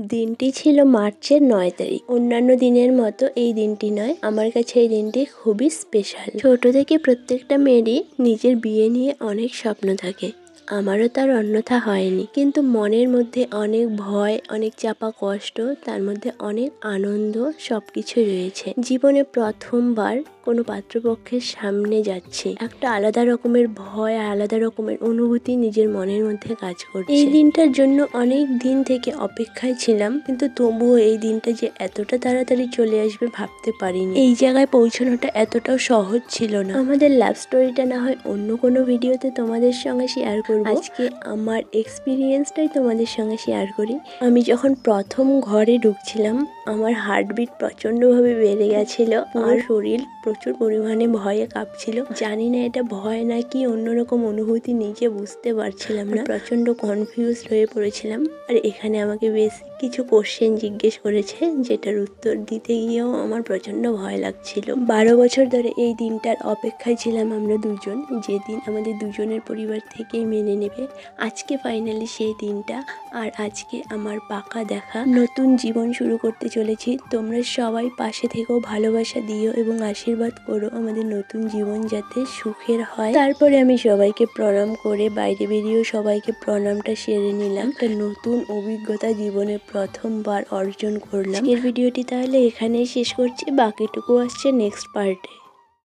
দিনটি ছিল মার্চের 9 তারিখ। অন্যান্য দিনের মতো এই দিনটি নয়, আমার কাছে এই দিনটি খুবই স্পেশাল। ছোট থেকে প্রত্যেকটা মেয়েরই নিজের বিয়ে নিয়ে অনেক স্বপ্ন থাকে, আমারও তার অন্যথা হয়নি। কিন্তু মনের মধ্যে অনেক ভয়, অনেক চাপা কষ্ট, তার মধ্যে অনেক আনন্দ সবকিছুই রয়েছে। জীবনে প্রথমবার কোনো পাত্রপক্ষের সামনে যাচ্ছে, একটা আলাদা রকমের ভয়, আলাদা রকমের অনুভূতি নিজের মনের মধ্যে কাজ করছে। এই দিনটার জন্য অনেক দিন থেকে অপেক্ষায় ছিলাম, কিন্তু তবুও এই দিনটা যে এতটা তাড়াতাড়ি চলে আসবে ভাবতে পারিনি। এই জায়গায় পৌঁছানোটা এতটাও সহজ ছিল না। আমাদের লাভ স্টোরিটা না হয় অন্য কোনো ভিডিওতে তোমাদের সঙ্গে শেয়ার করব, আজকে আমার এক্সপিরিয়েন্সটাই তোমাদের সঙ্গে শেয়ার করি। আমি যখন প্রথম ঘরে ঢুকছিলাম, আমার হার্টবিট প্রচন্ডভাবে বেড়ে গেছিল, আমার শরীর প্রচুর পরিমাণে ভয়ে কাঁপছিল। জানি না এটা ভয় নাকি অন্যরকম অনুভূতি, নিজে বুঝতে পারছিলাম না। প্রচন্ড কনফিউজড হয়ে পড়েছিলাম। আর এখানে আমাকে বেশ কিছু কোশ্চেন জিজ্ঞেস করেছে, যেটার উত্তর দিতে গিয়েও আমার প্রচন্ড ভয় লাগছিল। 12 বছর ধরে এই দিনটার অপেক্ষায় ছিলাম আমরা দুজন, যেদিন আমাদের দুজনের পরিবার থেকেই মেনে নেবে। আজকে ফাইনালি সেই দিনটা, আর আজকে আমার পাকা দেখা নতুন জীবন শুরু করতে চলেছি। তোমরা সবাই পাশে থেকেও ভালোবাসা দিও এবং আশীর্বাদ করো আমাদের নতুন জীবন যাতে সুখের হয়। তারপরে আমি সবাইকে প্রণাম করে বাইরে বেরিয়েও সবাইকে প্রণামটা সেরে নিলাম। একটা নতুন অভিজ্ঞতা জীবনে প্রথমবার অর্জন করলাম। এর ভিডিওটি তাহলে এখানেই শেষ করছি, বাকিটুকু আসছে নেক্সট পার্টে।